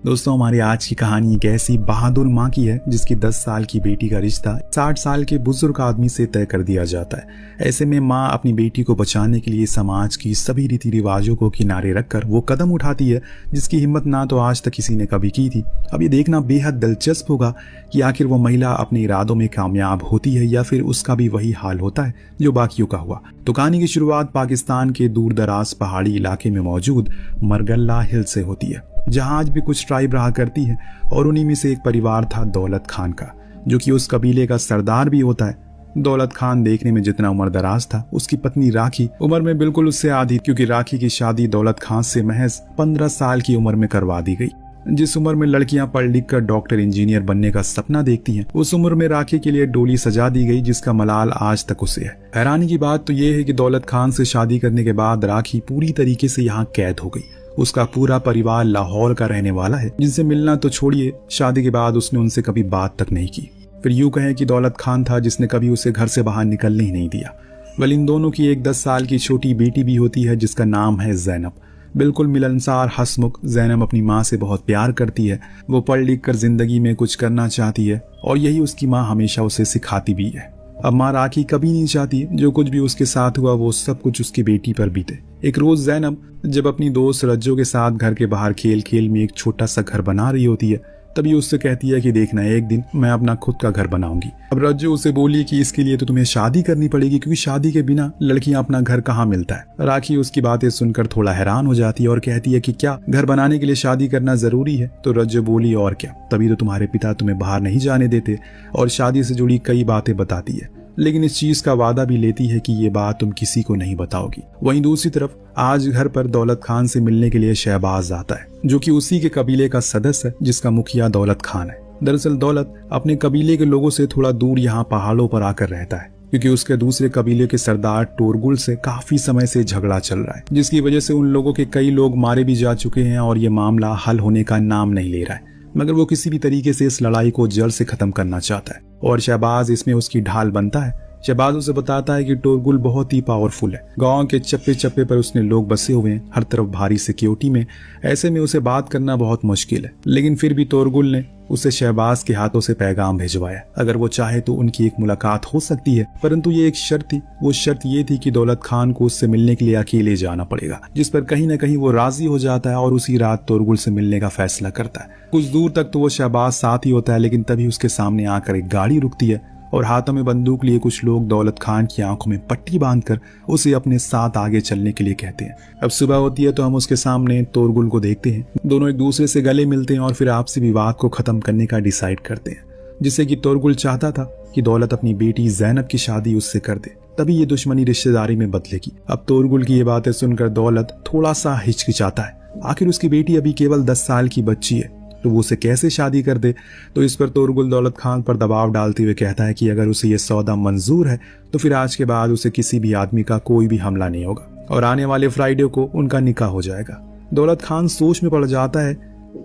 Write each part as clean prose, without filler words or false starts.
दोस्तों, हमारी आज की कहानी एक ऐसी बहादुर माँ की है जिसकी 10 साल की बेटी का रिश्ता 60 साल के बुजुर्ग आदमी से तय कर दिया जाता है। ऐसे में माँ अपनी बेटी को बचाने के लिए समाज की सभी रीति रिवाजों को किनारे रखकर वो कदम उठाती है जिसकी हिम्मत ना तो आज तक किसी ने कभी की थी। अब ये देखना बेहद दिलचस्प होगा कि आखिर वो महिला अपने इरादों में कामयाब होती है या फिर उसका भी वही हाल होता है जो बाकियों का हुआ। तो कहानी की शुरुआत पाकिस्तान के दूर दराज पहाड़ी इलाके में मौजूद मरगल्ला हिल से होती है, जहां आज भी कुछ ट्राइब रहा करती है और उन्हीं में से एक परिवार था दौलत खान का, जो कि उस कबीले का सरदार भी होता है। दौलत खान देखने में जितना उम्र दराज था, उसकी पत्नी राखी उम्र में बिल्कुल उससे आधी, क्योंकि राखी की शादी दौलत खान से महज 15 साल की उम्र में करवा दी गई। जिस उम्र में लड़कियां पढ़ लिख कर डॉक्टर इंजीनियर बनने का सपना देखती हैं, उस उम्र में राखी के लिए डोली सजा दी गई, जिसका मलाल आज तक उसे है। हैरानी की बात तो यह है कि दौलत खान से शादी करने के बाद राखी पूरी तरीके से यहाँ कैद हो गई। उसका पूरा परिवार लाहौर का रहने वाला है, जिनसे मिलना तो छोड़िए, शादी के बाद उसने उनसे कभी बात तक नहीं की। फिर यूं कहें कि दौलत खान था जिसने कभी उसे घर से बाहर निकलने ही नहीं दिया। वल इन दोनों की एक 10 साल की छोटी बेटी भी होती है जिसका नाम है जैनब। बिल्कुल मिलनसार, हंसमुख जैनब अपनी माँ से बहुत प्यार करती है। वो पढ़ लिख कर जिंदगी में कुछ करना चाहती है और यही उसकी माँ हमेशा उसे सिखाती भी है। अब माँ राखी कभी नहीं चाहती जो कुछ भी उसके साथ हुआ वो सब कुछ उसकी बेटी पर बीते। एक रोज जैनब जब अपनी दोस्त रज्जो के साथ घर के बाहर खेल खेल में एक छोटा सा घर बना रही होती है, तभी उससे कहती है कि देखना, एक दिन मैं अपना खुद का घर बनाऊंगी। अब रज्जो उसे बोली कि इसके लिए तो तुम्हें शादी करनी पड़ेगी, क्योंकि शादी के बिना लड़कियां अपना घर कहाँ मिलता है। राखी उसकी बातें सुनकर थोड़ा हैरान हो जाती है और कहती है कि क्या घर बनाने के लिए शादी करना जरूरी है? तो रज्जो बोली, और क्या, तभी तो तुम्हारे पिता तुम्हें बाहर नहीं जाने देते और शादी से जुड़ी कई बातें बताती है, लेकिन इस चीज का वादा भी लेती है कि ये बात तुम किसी को नहीं बताओगी। वहीं दूसरी तरफ आज घर पर दौलत खान से मिलने के लिए शहबाज आता है, जो कि उसी के कबीले का सदस्य है जिसका मुखिया दौलत खान है। दरअसल दौलत अपने कबीले के लोगों से थोड़ा दूर यहाँ पहाड़ों पर आकर रहता है, क्योंकि उसके दूसरे कबीले के सरदार टोरगुल से काफी समय से झगड़ा चल रहा है, जिसकी वजह से उन लोगों के कई लोग मारे भी जा चुके हैं और ये मामला हल होने का नाम नहीं ले रहा है। मगर वो किसी भी तरीके से इस लड़ाई को जड़ से खत्म करना चाहता है और शहबाज इसमें उसकी ढाल बनता है। शहबाज उसे बताता है कि टोरगुल बहुत ही पावरफुल है, गांव के चप्पे चप्पे पर उसने लोग बसे हुए हैं, हर तरफ भारी सिक्योरिटी में, ऐसे में उसे बात करना बहुत मुश्किल है। लेकिन फिर भी टोरगुल ने उसे शहबाज के हाथों से पैगाम भिजवाया, अगर वो चाहे तो उनकी एक मुलाकात हो सकती है, परंतु ये एक शर्त थी। वो शर्त ये थी कि दौलत खान को उससे मिलने के लिए अकेले जाना पड़ेगा, जिस पर कहीं न कहीं वो राजी हो जाता है और उसी रात टोरगुल से मिलने का फैसला करता है। कुछ दूर तक तो वो शहबाज साथ ही होता है, लेकिन तभी उसके सामने आकर एक गाड़ी रुकती है और हाथों में बंदूक लिए कुछ लोग दौलत खान की आंखों में पट्टी बांधकर उसे अपने साथ आगे चलने के लिए कहते हैं। अब सुबह होती है तो हम उसके सामने टोरगुल को देखते हैं। दोनों एक दूसरे से गले मिलते हैं और फिर आपसी विवाद को खत्म करने का डिसाइड करते हैं, जिससे कि टोरगुल चाहता था कि दौलत अपनी बेटी जैनब की शादी उससे कर दे, तभी ये दुश्मनी रिश्तेदारी में बदलेगी। अब टोरगुल की ये बातें सुनकर दौलत थोड़ा सा हिचकिचाता है। आखिर उसकी बेटी अभी केवल 10 साल की बच्ची है, तो वो उसे कैसे शादी कर दे? तो इस पर टोरगुल दौलत खान पर दबाव डालते हुए कहता है कि अगर उसे ये सौदा मंजूर है तो फिर आज के बाद उसे किसी भी आदमी का कोई भी हमला नहीं होगा और आने वाले फ्राइडे को उनका निकाह हो जाएगा। दौलत खान सोच में पड़ जाता है।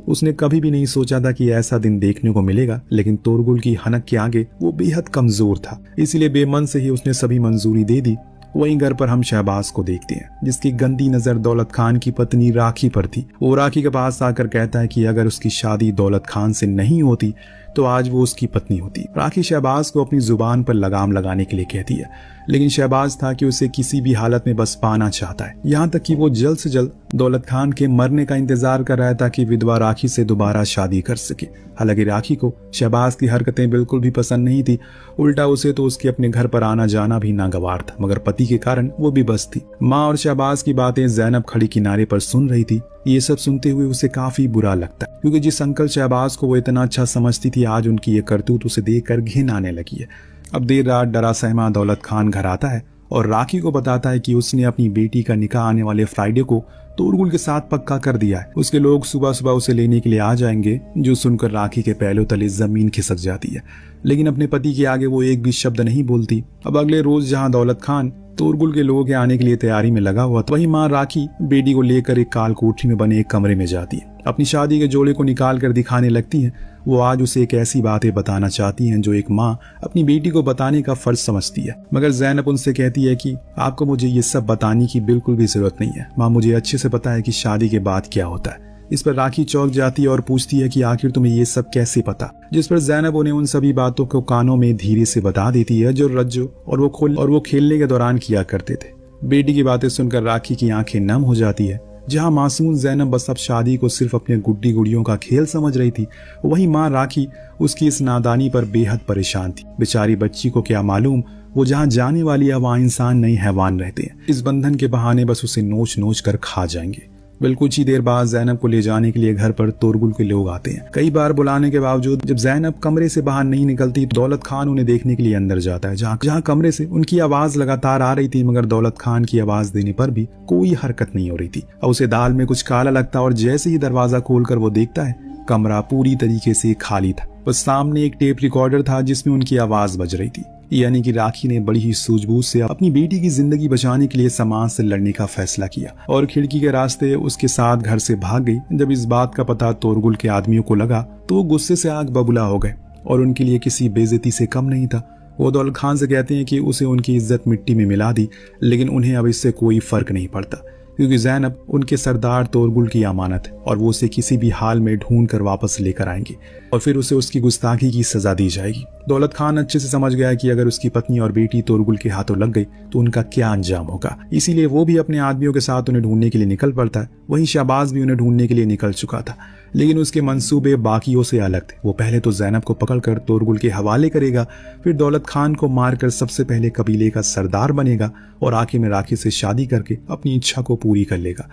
उसने कभी भी नहीं सोचा था कि ऐसा दिन देखने को मिलेगा, लेकिन टोरगुल की हनक के आगे वो बेहद कमजोर था, इसीलिए बेमन से ही उसने सभी मंजूरी दे दी। वहीं घर पर हम शहबाज को देखते हैं, जिसकी गंदी नजर दौलत खान की पत्नी राखी पर थी। वो राखी के पास आकर कहता है कि अगर उसकी शादी दौलत खान से नहीं होती तो आज वो उसकी पत्नी होती। राखी शहबाज को अपनी जुबान पर लगाम लगाने के लिए कहती है, लेकिन शहबाज था कि उसे किसी भी हालत में बस पाना चाहता है, यहाँ तक कि वो जल्द से जल्द दौलत खान के मरने का इंतजार कर रहा था कि विधवा राखी से दोबारा शादी कर सके। हालांकि राखी को शहबाज की हरकतें बिल्कुल भी पसंद नहीं थी, उल्टा उसे तो उसके अपने घर पर आना जाना भी नागवार था, मगर पति के कारण वो भी बस थी। माँ और शहबाज की बातें जैनब खड़ी किनारे पर सुन रही थी। ये सब सुनते हुए उसे काफी बुरा लगता है, क्योंकि जिस अंकल शहबाज को वो इतना अच्छा समझती थी, आज उनकी ये करतूत उसे देखकर घिन आने लगी है। अब देर रात डरा सहमा दौलत खान घर आता है और राखी को बताता है कि उसने अपनी बेटी का निकाह आने वाले फ्राइडे को टोरगुल के साथ पक्का कर दिया है। उसके लोग सुबह सुबह उसे लेने के लिए आ जाएंगे, जो सुनकर राखी के पैरों तले जमीन खिसक जाती है, लेकिन अपने पति के आगे वो एक भी शब्द नहीं बोलती। अब अगले रोज जहाँ दौलत खान टोरगुल के लोगों के आने के लिए तैयारी में लगा हुआ, तो वही माँ राखी बेटी को लेकर एक काल कोठरी में बने एक कमरे में जाती है। अपनी शादी के जोड़े को निकाल कर दिखाने लगती हैं। वो आज उसे एक ऐसी बातें बताना चाहती हैं जो एक माँ अपनी बेटी को बताने का फर्ज समझती है, मगर जैनब उनसे कहती है कि आपको मुझे ये सब बताने की बिल्कुल भी जरूरत नहीं है माँ, मुझे अच्छे से पता है कि शादी के बाद क्या होता है। इस पर राखी चौंक जाती है और पूछती है कि आखिर तुम्हें ये सब कैसे पता, जिस पर ज़ैनब उन्हें उन सभी बातों को कानों में धीरे से बता देती है जो रज्जो और वो खेलने के दौरान किया करते थे। बेटी की बातें सुनकर राखी की आंखें नम हो जाती है। जहां मासूम ज़ैनब बस अब शादी को सिर्फ अपने गुड्डी गुड़ियों का खेल समझ रही थी, वहीं माँ राखी उसकी इस नादानी पर बेहद परेशान थी। बेचारी बच्ची को क्या मालूम, वो जहाँ जाने वाली है वहाँ इंसान नहीं हैवान रहते हैं। इस बंधन के बहाने बस उसे नोच नोच कर खा जाएंगे। बिल्कुल कुछ ही देर बाद ज़ैनब को ले जाने के लिए घर पर तोरगुल के लोग आते हैं। कई बार बुलाने के बावजूद जब ज़ैनब कमरे से बाहर नहीं निकलती, दौलत खान उन्हें देखने के लिए अंदर जाता है। जहाँ कमरे से उनकी आवाज लगातार आ रही थी, मगर दौलत खान की आवाज देने पर भी कोई हरकत नहीं हो रही थी। और उसे दाल में कुछ काला लगता और जैसे ही दरवाजा खोलकर वो देखता है, कमरा पूरी तरीके से खाली था। बस सामने एक टेप रिकॉर्डर था जिसमें उनकी आवाज बज रही थी। यानी कि राखी ने बड़ी ही सूझबूझ से अपनी बेटी की जिंदगी बचाने के लिए समाज से लड़ने का फैसला किया और खिड़की के रास्ते उसके साथ घर से भाग गई। जब इस बात का पता तोरगुल के आदमियों को लगा तो वो गुस्से से आग बबूला हो गए और उनके लिए किसी बेइज्जती से कम नहीं था। वो दौलत खान से कहते हैं कि उसे उनकी इज्जत मिट्टी में मिला दी, लेकिन उन्हें अब इससे कोई फर्क नहीं पड़ता क्योंकि ज़ैनब उनके सरदार तोरगुल की अमानत है और वो उसे किसी भी हाल में ढूंढ कर वापस लेकर आएंगे और फिर उसे उसकी गुस्ताखी की सजा दी जाएगी। दौलत खान अच्छे से समझ गया कि अगर उसकी पत्नी और बेटी तोरगुल के हाथों लग गई तो उनका क्या अंजाम होगा, इसीलिए वो भी अपने आदमियों के साथ उन्हें ढूंढने के लिए निकल पड़ता है। वहीं शहबाज भी उन्हें ढूंढने के लिए निकल चुका था, लेकिन उसके मंसूबे बाकियों से अलग थे। वो पहले तो ज़ैनब को पकड़कर तोरगुल के हवाले करेगा, फिर दौलत खान को मारकर सबसे पहले कबीले का सरदार बनेगा और आखिर में राखी से शादी करके अपनी इच्छा को पूरी कर लेगा।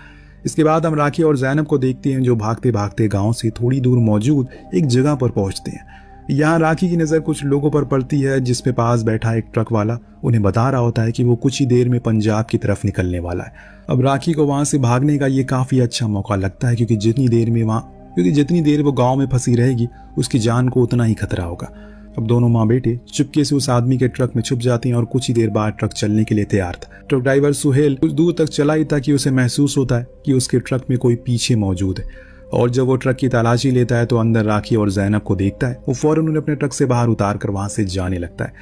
इसके बाद हम राखी और ज़ैनब को देखते हैं जो भागते भागते गांव से थोड़ी दूर मौजूद एक जगह पर पहुंचते हैं। यहाँ राखी की नज़र कुछ लोगों पर पड़ती है जिसपे पास बैठा एक ट्रक वाला उन्हें बता रहा होता है कि वो कुछ ही देर में पंजाब की तरफ निकलने वाला है। अब राखी को वहां से भागने का ये काफ़ी अच्छा मौका लगता है क्योंकि जितनी देर वो गांव में फंसी रहेगी उसकी जान को उतना ही खतरा होगा। अब दोनों माँ बेटे चुपके से उस आदमी के ट्रक में छुप जाती हैं और कुछ ही देर बाद ट्रक चलने के लिए तैयार था। ट्रक ड्राइवर सुहेल कुछ दूर तक चला ही था कि उसे महसूस होता है कि उसके ट्रक में कोई पीछे मौजूद है और जब वो ट्रक की तलाशी लेता है तो अंदर राखी और ज़ैनब को देखता है। वो फौरन उन्हें अपने ट्रक से बाहर उतार कर वहां से जाने लगता है।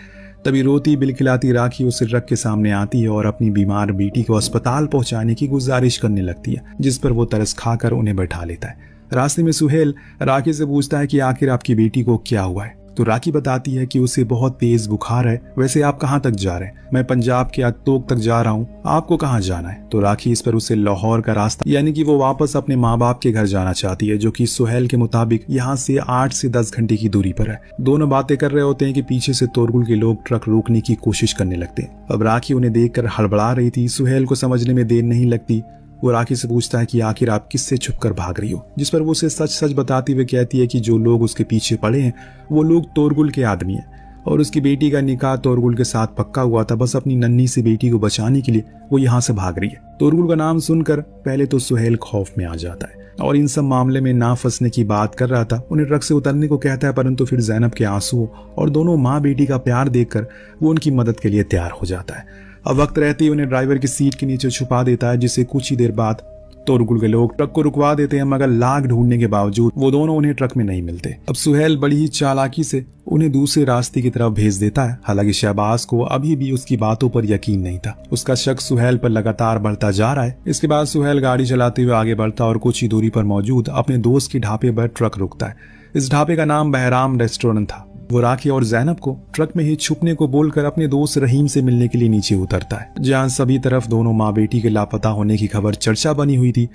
तभी रोती बिलखिलाती राखी उस ट्रक के सामने आती है और अपनी बीमार बेटी को अस्पताल पहुंचाने की गुजारिश करने लगती है, जिस पर वो तरस खाकर उन्हें बैठा लेता है। रास्ते में सुहेल राखी से पूछता है कि आखिर आपकी बेटी को क्या हुआ है, तो राखी बताती है कि उसे बहुत तेज बुखार है। वैसे आप कहाँ तक जा रहे हैं? मैं पंजाब के अतोक तक जा रहा हूँ, आपको कहाँ जाना है? तो राखी इस पर उसे लाहौर का रास्ता यानी कि वो वापस अपने माँ बाप के घर जाना चाहती है, जो कि सुहेल के मुताबिक यहाँ से 8 से 10 घंटे की दूरी पर है। दोनों बातें कर रहे होते हैं कि पीछे से तोरगुल के लोग ट्रक रोकने की कोशिश करने लगते हैं। अब राखी उन्हें देखकर हड़बड़ा रही थी। सुहेल को समझने में देर नहीं लगती। वो राखी से पूछता है कि आखिर आप किससे छुपकर भाग रही हो, जिस पर वो उसे सच सच बताती हुए कहती है कि जो लोग उसके पीछे पड़े हैं वो लोग तोरगुल के आदमी हैं और उसकी बेटी का निकाह तोरगुल के साथ पक्का हुआ था। बस अपनी नन्ही सी बेटी को बचाने के लिए वो यहाँ से भाग रही है। तोरगुल का नाम सुनकर पहले तो सुहेल खौफ में आ जाता है और इन सब मामले में ना फंसने की बात कर रहा था। उन्हें ट्रक से उतरने को कहता है, परंतु फिर ज़ैनब के आंसू और दोनों माँ बेटी का प्यार देखकर वो उनकी मदद के लिए तैयार हो जाता है। अब वक्त रहते ही उन्हें ड्राइवर की सीट के नीचे छुपा देता है, जिससे कुछ ही देर बाद तोरगुल के लोग ट्रक को रुकवा देते हैं, मगर लाख ढूंढने के बावजूद वो दोनों उन्हें ट्रक में नहीं मिलते। अब सुहेल बड़ी ही चालाकी से उन्हें दूसरे रास्ते की तरफ भेज देता है। हालांकि शहबाज को अभी भी उसकी बातों पर यकीन नहीं था। उसका शक सुहेल पर लगातार बढ़ता जा रहा है। इसके बाद सुहेल गाड़ी चलाते हुए आगे बढ़ता और कुछ ही दूरी पर मौजूद अपने दोस्त के ढाबे पर ट्रक रुकता है। इस ढाबे का नाम बहराम रेस्टोरेंट था। वो राखी और ज़ैनब को ट्रक में ही छुपने को बोलकर अपने दोस्त रहीम से मिलने के लिए नीचे उतरता है, जहां सभी तरफ दोनों माँ बेटी के लापता होने की खबर चर्चा बनी हुई थी।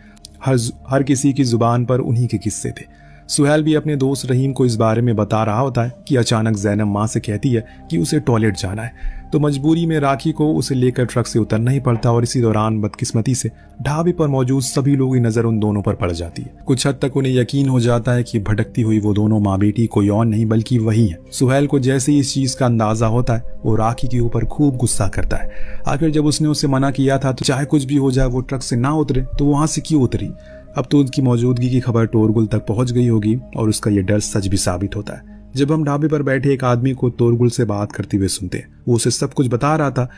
हर किसी की जुबान पर उन्हीं के किस्से थे। सुहेल भी अपने दोस्त रहीम को इस बारे में बता रहा होता है कि अचानक ज़ैनब माँ से कहती है कि उसे टॉयलेट जाना है, तो मजबूरी में राखी को उसे लेकर ट्रक से उतरना ही पड़ता और इसी दौरान बदकिस्मती से ढाबे पर मौजूद सभी लोगों की नज़र उन दोनों पर पड़ जाती है। कुछ हद तक उन्हें यकीन हो जाता है कि भटकती हुई वो दोनों माँ बेटी कोई और नहीं बल्कि वही है। सुहेल को जैसे ही इस चीज़ का अंदाजा होता है वो राखी के ऊपर खूब गुस्सा करता है। आखिर जब उसने उसे मना किया था तो चाहे कुछ भी हो जाए वो ट्रक से ना उतरे, तो वहां से क्यों उतरी? अब तो उनकी मौजूदगी की खबर तोरगुल तक पहुंच गई होगी और उसका ये डर सच भी साबित होता है। जब हम ढाबे पर बैठे एक आदमी को तोरगुल से बात करते हुए सुनते हैं, वो उसे सब कुछ बता रहा था।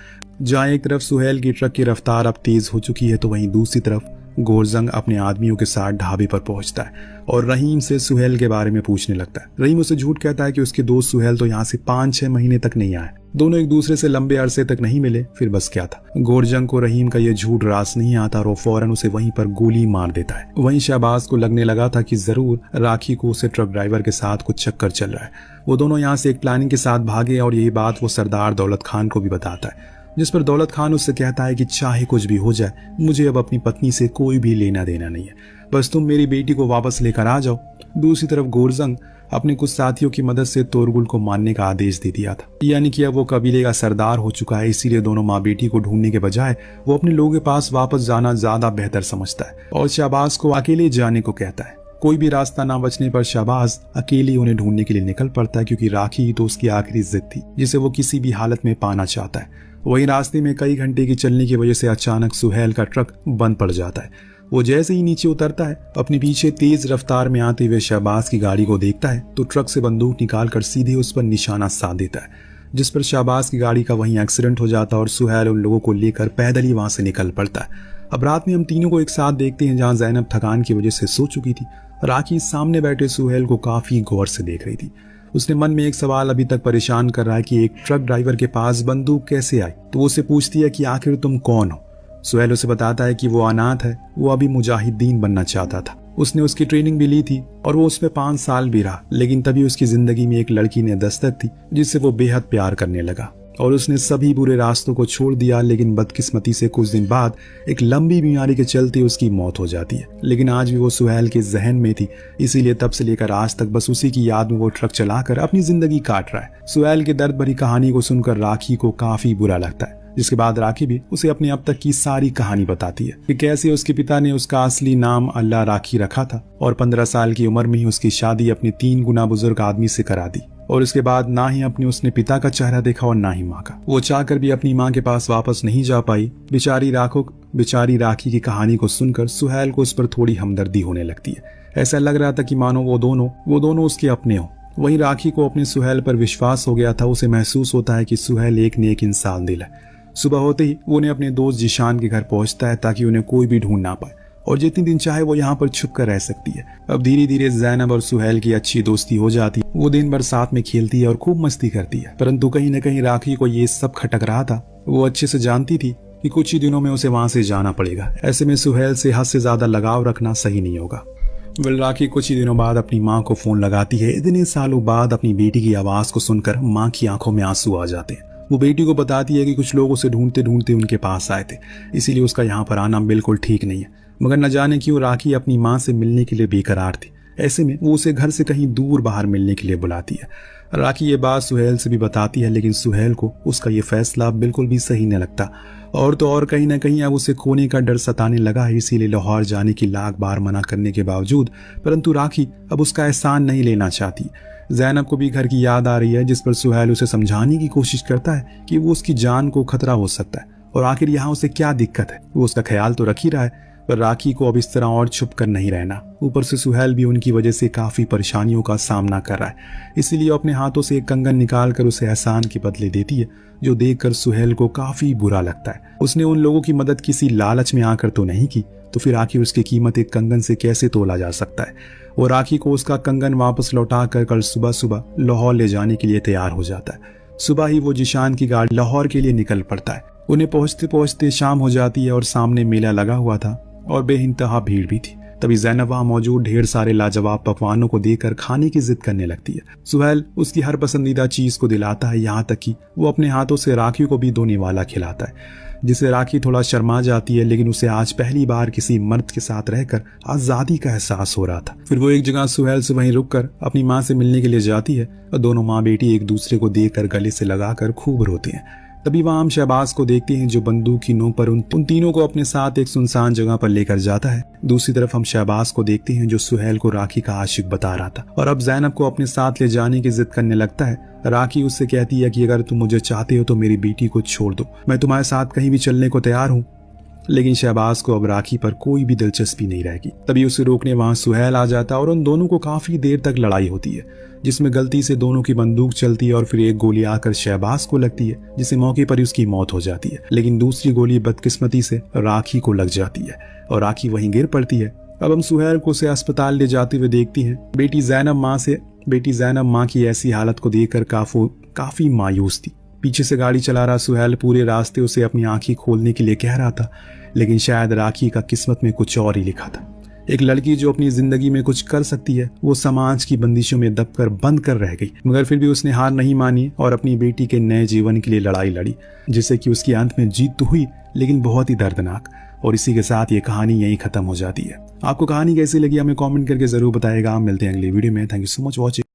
जहाँ एक तरफ सुहेल की ट्रक की रफ्तार अब तेज हो चुकी है तो वहीं दूसरी तरफ गोरजंग अपने आदमियों के साथ ढाबे पर पहुंचता है और रहीम से सुहेल के बारे में पूछने लगता है। रहीम उसे झूठ कहता है कि उसके दोस्त सुहेल तो यहाँ से 5-6 महीने तक नहीं आए। दोनों एक दूसरे से लंबे अरसे तक नहीं मिले, फिर बस क्या था। गोरजंग को रहीम का यह झूठ रास नहीं आता और वो फौरन उसे वहीं पर गोली मार देता है। वहीं शहबाज को लगने लगा था कि जरूर राखी को उसे ट्रक ड्राइवर के साथ कुछ चक्कर चल रहा है। वो दोनों यहाँ से एक प्लानिंग के साथ भागे और यही बात वो सरदार दौलत खान को भी बताता है, जिस पर दौलत खान उससे कहता है कि चाहे कुछ भी हो जाए, मुझे अब अपनी पत्नी से कोई भी लेना देना नहीं है, बस तुम मेरी बेटी को वापस लेकर आ जाओ। दूसरी तरफ गोरजंग अपने कुछ साथियों की मदद से तोरगुल को मारने का आदेश दे दिया था, यानी कि अब वो कबीले का सरदार हो चुका है। इसीलिए दोनों माँ बेटी को ढूंढने के बजाय वो अपने लोगों के पास वापस जाना ज्यादा बेहतर समझता है और शहबाज को अकेले जाने को कहता है। कोई भी रास्ता ना बचने पर शहबाज अकेले उन्हें ढूंढने के लिए निकल पड़ता है, क्योंकि राखी तो उसकी आखिरी जिद थी जिसे वो किसी भी हालत में पाना चाहता है। वहीं रास्ते में कई घंटे की चलने की वजह से अचानक सुहेल का ट्रक बंद पड़ जाता है। वो जैसे ही नीचे उतरता है, अपने पीछे तेज रफ्तार में आते हुए शहबाज की गाड़ी को देखता है तो ट्रक से बंदूक निकालकर सीधे उस पर निशाना साध देता है, जिस पर शहबाज की गाड़ी का वहीं एक्सीडेंट हो जाता है और सुहेल उन लोगों को लेकर पैदल ही वहां से निकल पड़ता है। अब रात में हम तीनों को एक साथ देखते हैं, जहां जैनब थकान की वजह से सो चुकी थी। राखी सामने बैठे सुहेल को काफी गौर से देख रही थी। उसने मन में एक सवाल अभी तक परेशान कर रहा है कि एक ट्रक ड्राइवर के पास बंदूक कैसे आई। तो वो उसे पूछती है कि आखिर तुम कौन हो। सुहेल उसे बताता है कि वो अनाथ है, वो अभी मुजाहिदीन बनना चाहता था। उसने उसकी ट्रेनिंग भी ली थी और वो उसमें 5 साल भी रहा, लेकिन तभी उसकी जिंदगी में एक लड़की ने दस्तक दी जिससे वो बेहद प्यार करने लगा और उसने सभी बुरे रास्तों को छोड़ दिया। लेकिन बदकिस्मती से कुछ दिन बाद एक लंबी बीमारी के चलते उसकी मौत हो जाती है। लेकिन आज भी वो सुहेल के जहन में थी, इसीलिए तब से लेकर आज तक बस उसी की याद में वो ट्रक चलाकर अपनी जिंदगी काट रहा है। सुहेल के दर्द भरी कहानी को सुनकर राखी को काफी बुरा लगता है, जिसके बाद राखी भी उसे अपने अब तक की सारी कहानी बताती है कि कैसे उसके पिता ने उसका असली नाम अल्लाह राखी रखा था और 15 साल की उम्र में ही उसकी शादी अपने 3 गुना बुजुर्ग आदमी से करा दी और उसके बाद ना ही अपने उसने पिता का चेहरा देखा और ना ही माँ का। वो चाहकर भी अपनी माँ के पास वापस नहीं जा पाई। बेचारी राखी की कहानी को सुनकर सुहेल को उस पर थोड़ी हमदर्दी होने लगती है। ऐसा लग रहा था कि मानो वो दोनों उसके अपने हो। वहीं राखी को अपने सुहेल पर विश्वास हो गया था। उसे महसूस होता है कि सुहेल एक नेक इंसान दिल है। सुबह होते ही वो उन्हें अपने दोस्त जिशान के घर पहुंचता है ताकि उन्हें कोई भी ढूंढ ना पाए और जितने दिन चाहे वो यहाँ पर छुप कर रह सकती है। अब धीरे धीरे जैनब और सुहेल की अच्छी दोस्ती हो जाती है। वो दिन भर साथ में खेलती है और खूब मस्ती करती है, परंतु कहीं न कहीं राखी को ये सब खटक रहा था। वो अच्छे से जानती थी कि कुछ ही दिनों में उसे वहां से जाना पड़ेगा। ऐसे में सुहेल से हद से ज्यादा लगाव रखना सही नहीं होगा। राखी कुछ ही दिनों बाद अपनी माँ को फोन लगाती है। इतने सालों बाद अपनी बेटी की आवाज को सुनकर माँ की आंखों में आंसू आ जाते हैं। वो बेटी को बताती है कि कुछ लोग उसे ढूंढते ढूंढते उनके पास आए थे, इसीलिए उसका यहाँ पर आना बिल्कुल ठीक नहीं है। मगर न जाने क्यों राखी अपनी माँ से मिलने के लिए बेकरार थी। ऐसे में वो उसे घर से कहीं दूर बाहर मिलने के लिए बुलाती है। राखी ये बात सुहेल से भी बताती है, लेकिन सुहेल को उसका ये फैसला बिल्कुल भी सही नहीं लगता और तो और कहीं ना कहीं अब उसे खोने का डर सताने लगा है। इसीलिए लाहौर जाने की लाख बार मना करने के बावजूद परंतु राखी अब उसका एहसान नहीं लेना चाहती। जैनब को भी घर की याद आ रही है, जिस पर सुहेल उसे समझाने की कोशिश करता है कि वो उसकी जान को खतरा हो सकता है और आखिर यहाँ उसे क्या दिक्कत है। वो उसका ख्याल तो रख ही रहा है, पर राखी को अब इस तरह और छुप कर नहीं रहना। ऊपर से सुहेल भी उनकी वजह से काफी परेशानियों का सामना कर रहा है, इसीलिए अपने हाथों से एक कंगन निकाल कर उसे एहसान के बदले देती है, जो देखकर सुहेल को काफी बुरा लगता है। उसने उन लोगों की मदद किसी लालच में आकर तो नहीं की, तो फिर आखिर उसकी कीमत एक कंगन से कैसे तोला जा सकता है। वो राखी को उसका कंगन वापस लौटा कर कल सुबह सुबह लाहौर ले जाने के लिए तैयार हो जाता है। सुबह ही वो जिशान की गाड़ी लाहौर के लिए निकल पड़ता है। उन्हें पहुंचते पहुंचते शाम हो जाती है और सामने मेला लगा हुआ था और बेइंतहा भीड़ भी थी। तभी जैनब वहां मौजूद ढेर सारे लाजवाब पकवानों को देखकर खाने की जिद करने लगती है। सुहेल उसकी हर पसंदीदा चीज को दिलाता है, यहाँ तक कि वो अपने हाथों से राखी को भी दोने वाला खिलाता है, जिसे राखी थोड़ा शर्मा जाती है। लेकिन उसे आज पहली बार किसी मर्द के साथ रहकर आजादी का एहसास हो रहा था। फिर वो एक जगह सुहेल से वहीं रुककर अपनी माँ से मिलने के लिए जाती है और दोनों माँ बेटी एक दूसरे को देखकर गले से लगाकर खूब रोते हैं। तभी वहां हम शहबाज को देखते हैं, जो बंदूक की नोक पर उन तीनों को अपने साथ एक सुनसान जगह पर लेकर जाता है। दूसरी तरफ हम शहबाज को देखते हैं, जो सुहेल को राखी का आशिक बता रहा था और अब जैनब को अपने साथ ले जाने की जिद करने लगता है। राखी उससे कहती है कि अगर तुम मुझे चाहते हो तो मेरी बेटी को छोड़ दो, मैं तुम्हारे साथ कहीं भी चलने को तैयार हूँ। लेकिन शहबाज को अब राखी पर कोई भी दिलचस्पी नहीं रहेगी। तभी उसे रोकने वहां सुहेल आ जाता है और उन दोनों को काफी देर तक लड़ाई होती है, जिसमें गलती से दोनों की बंदूक चलती है और फिर एक गोली आकर शहबाज को लगती है, जिससे मौके पर ही उसकी मौत हो जाती है। लेकिन दूसरी गोली बदकिस्मती से राखी को लग जाती है और राखी वहीं गिर पड़ती है। अब हम सुहेल को उसे अस्पताल ले जाते हुए देखती हैं। बेटी जैनब माँ की ऐसी हालत को देखकर काफी मायूस थी। पीछे से गाड़ी चला रहा सुहेल पूरे रास्ते उसे अपनी आंखें खोलने के लिए कह रहा था, लेकिन शायद राखी का किस्मत में कुछ और ही लिखा था। एक लड़की जो अपनी जिंदगी में कुछ कर सकती है, वो समाज की बंदिशों में दबकर बंद कर रह गई। मगर फिर भी उसने हार नहीं मानी और अपनी बेटी के नए जीवन के लिए लड़ाई लड़ी, जिससे कि उसकी अंत में जीत तो हुई, लेकिन बहुत ही दर्दनाक। और इसी के साथ ये कहानी यहीं खत्म हो जाती है। आपको कहानी कैसी लगी हमें कमेंट करके जरूर बताएगा। हम मिलते हैं अगली वीडियो में। Thank you so much watching.